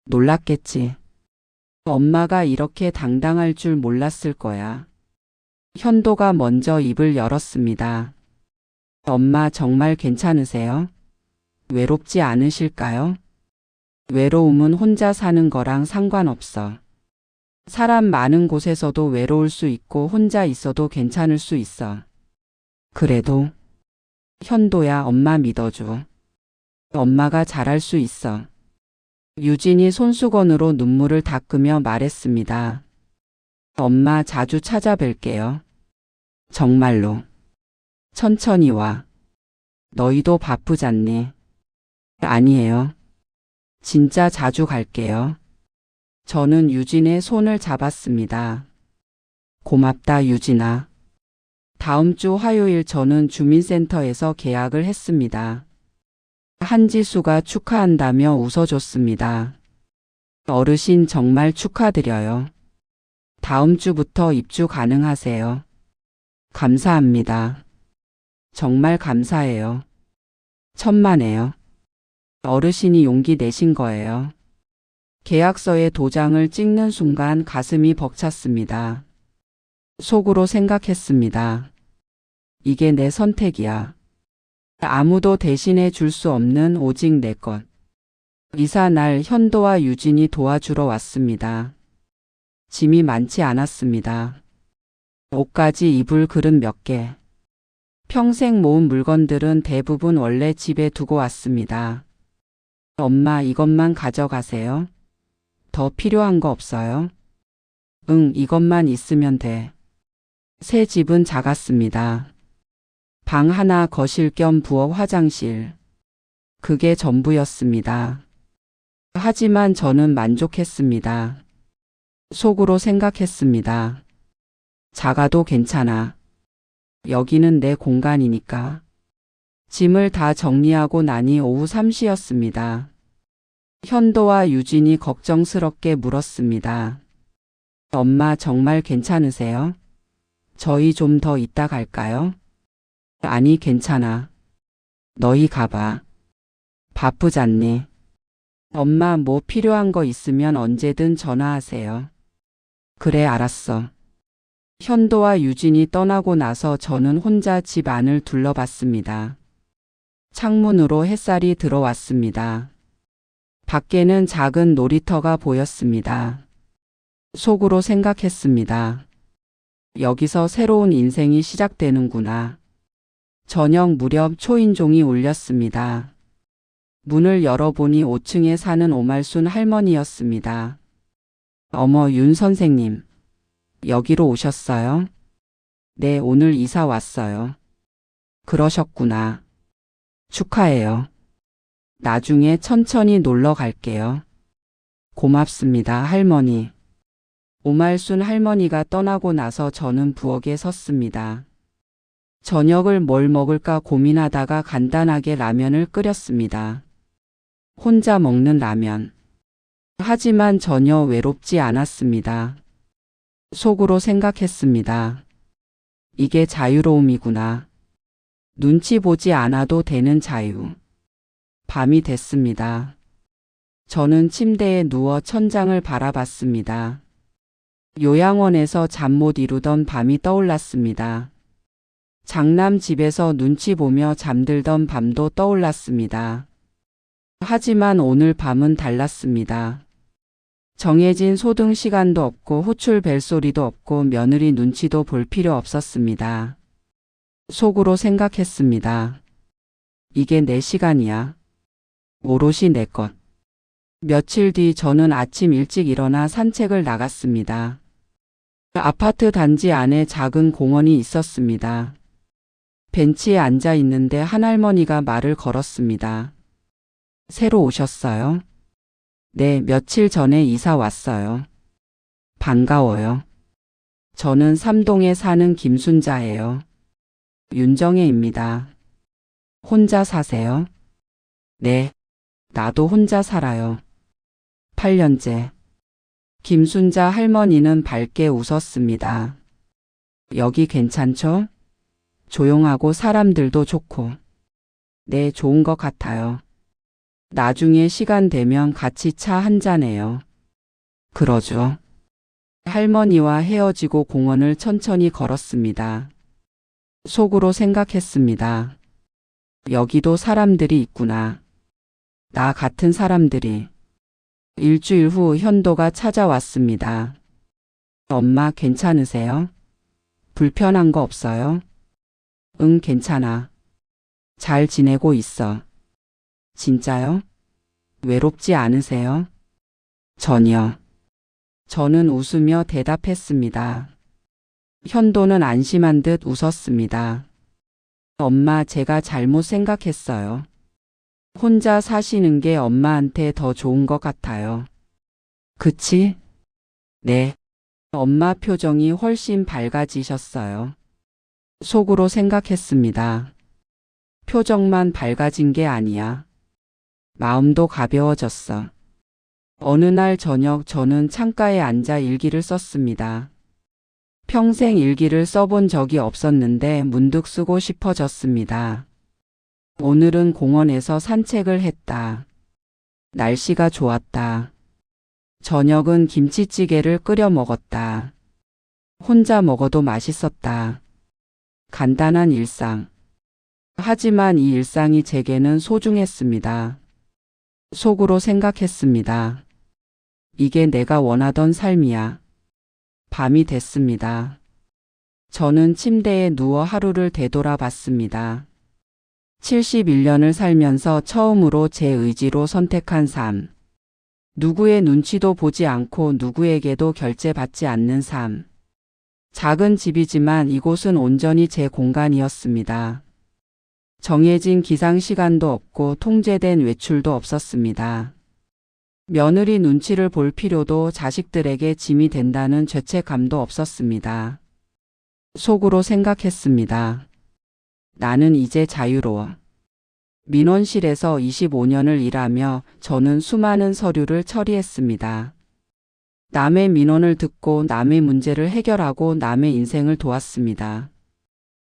놀랐겠지. 엄마가 이렇게 당당할 줄 몰랐을 거야. 현도가 먼저 입을 열었습니다. 엄마 정말 괜찮으세요? 외롭지 않으실까요? 외로움은 혼자 사는 거랑 상관없어. 사람 많은 곳에서도 외로울 수 있고 혼자 있어도 괜찮을 수 있어. 그래도 현도야, 엄마 믿어줘. 엄마가 잘할 수 있어. 유진이 손수건으로 눈물을 닦으며 말했습니다. 엄마 자주 찾아뵐게요. 정말로. 천천히 와. 너희도 바쁘잖니? 아니에요. 진짜 자주 갈게요. 저는 유진의 손을 잡았습니다. 고맙다, 유진아. 다음 주 화요일 저는 주민센터에서 계약을 했습니다. 한지수가 축하한다며 웃어줬습니다. 어르신 정말 축하드려요. 다음 주부터 입주 가능하세요. 감사합니다. 정말 감사해요. 천만에요. 어르신이 용기 내신 거예요. 계약서에 도장을 찍는 순간 가슴이 벅찼습니다. 속으로 생각했습니다. 이게 내 선택이야. 아무도 대신해 줄 수 없는 오직 내 것. 이사 날 현도와 유진이 도와주러 왔습니다. 짐이 많지 않았습니다. 옷까지 입을 그릇 몇 개. 평생 모은 물건들은 대부분 원래 집에 두고 왔습니다. 엄마, 이것만 가져가세요. 더 필요한 거 없어요? 응, 이것만 있으면 돼. 새 집은 작았습니다. 방 하나, 거실 겸 부엌, 화장실. 그게 전부였습니다. 하지만 저는 만족했습니다. 속으로 생각했습니다. 작아도 괜찮아. 여기는 내 공간이니까. 짐을 다 정리하고 나니 오후 3시였습니다. 현도와 유진이 걱정스럽게 물었습니다. 엄마 정말 괜찮으세요? 저희 좀 더 있다 갈까요? 아니, 괜찮아. 너희 가봐. 바쁘잖니? 엄마 뭐 필요한 거 있으면 언제든 전화하세요. 그래, 알았어. 현도와 유진이 떠나고 나서 저는 혼자 집 안을 둘러봤습니다. 창문으로 햇살이 들어왔습니다. 밖에는 작은 놀이터가 보였습니다. 속으로 생각했습니다. 여기서 새로운 인생이 시작되는구나. 저녁 무렵 초인종이 울렸습니다. 문을 열어보니 5층에 사는 오말순 할머니였습니다. 어머, 윤 선생님. 여기로 오셨어요? 네, 오늘 이사 왔어요. 그러셨구나. 축하해요. 나중에 천천히 놀러 갈게요. 고맙습니다, 할머니. 오말순 할머니가 떠나고 나서 저는 부엌에 섰습니다. 저녁을 뭘 먹을까 고민하다가 간단하게 라면을 끓였습니다. 혼자 먹는 라면. 하지만 전혀 외롭지 않았습니다. 속으로 생각했습니다. 이게 자유로움이구나. 눈치 보지 않아도 되는 자유. 밤이 됐습니다. 저는 침대에 누워 천장을 바라봤습니다. 요양원에서 잠 못 이루던 밤이 떠올랐습니다. 장남 집에서 눈치 보며 잠들던 밤도 떠올랐습니다. 하지만 오늘 밤은 달랐습니다. 정해진 소등 시간도 없고 호출 벨소리도 없고 며느리 눈치도 볼 필요 없었습니다. 속으로 생각했습니다. 이게 내 시간이야. 오롯이 내 것. 며칠 뒤 저는 아침 일찍 일어나 산책을 나갔습니다. 아파트 단지 안에 작은 공원이 있었습니다. 벤치에 앉아 있는데 한 할머니가 말을 걸었습니다. 새로 오셨어요? 네, 며칠 전에 이사 왔어요. 반가워요. 저는 삼동에 사는 김순자예요. 윤정혜입니다. 혼자 사세요? 네, 나도 혼자 살아요. 8년째. 김순자 할머니는 밝게 웃었습니다. 여기 괜찮죠? 조용하고 사람들도 좋고. 네, 좋은 것 같아요. 나중에 시간 되면 같이 차 한잔해요. 그러죠. 할머니와 헤어지고 공원을 천천히 걸었습니다. 속으로 생각했습니다. 여기도 사람들이 있구나. 나 같은 사람들이. 일주일 후 현도가 찾아왔습니다. 엄마 괜찮으세요? 불편한 거 없어요? 응, 괜찮아. 잘 지내고 있어. 진짜요? 외롭지 않으세요? 전혀. 저는 웃으며 대답했습니다. 현도는 안심한 듯 웃었습니다. 엄마, 제가 잘못 생각했어요. 혼자 사시는 게 엄마한테 더 좋은 것 같아요. 그치? 네. 엄마 표정이 훨씬 밝아지셨어요. 속으로 생각했습니다. 표정만 밝아진 게 아니야. 마음도 가벼워졌어. 어느 날 저녁 저는 창가에 앉아 일기를 썼습니다. 평생 일기를 써본 적이 없었는데 문득 쓰고 싶어졌습니다. 오늘은 공원에서 산책을 했다. 날씨가 좋았다. 저녁은 김치찌개를 끓여 먹었다. 혼자 먹어도 맛있었다. 간단한 일상. 하지만 이 일상이 제게는 소중했습니다. 속으로 생각했습니다. 이게 내가 원하던 삶이야. 밤이 됐습니다. 저는 침대에 누워 하루를 되돌아봤습니다. 71년을 살면서 처음으로 제 의지로 선택한 삶. 누구의 눈치도 보지 않고 누구에게도 결제받지 않는 삶. 작은 집이지만 이곳은 온전히 제 공간이었습니다. 정해진 기상 시간도 없고 통제된 외출도 없었습니다. 며느리 눈치를 볼 필요도 자식들에게 짐이 된다는 죄책감도 없었습니다. 속으로 생각했습니다. 나는 이제 자유로워. 민원실에서 25년을 일하며 저는 수많은 서류를 처리했습니다. 남의 민원을 듣고 남의 문제를 해결하고 남의 인생을 도왔습니다.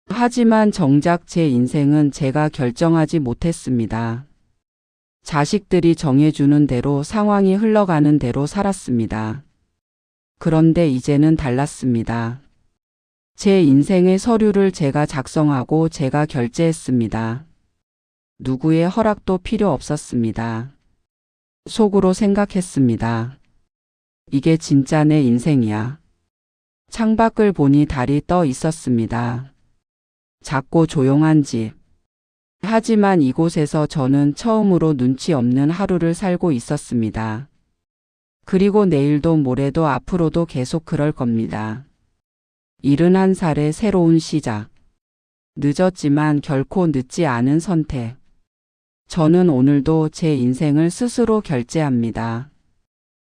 하지만 정작 제 인생은 제가 결정하지 못했습니다. 자식들이 정해주는 대로 상황이 흘러가는 대로 살았습니다. 그런데 이제는 달랐습니다. 제 인생의 서류를 제가 작성하고 제가 결제했습니다. 누구의 허락도 필요 없었습니다. 속으로 생각했습니다. 이게 진짜 내 인생이야. 창밖을 보니 달이 떠 있었습니다. 작고 조용한 집. 하지만 이곳에서 저는 처음으로 눈치 없는 하루를 살고 있었습니다. 그리고 내일도 모레도 앞으로도 계속 그럴 겁니다. 71살의 새로운 시작. 늦었지만 결코 늦지 않은 선택. 저는 오늘도 제 인생을 스스로 결제합니다.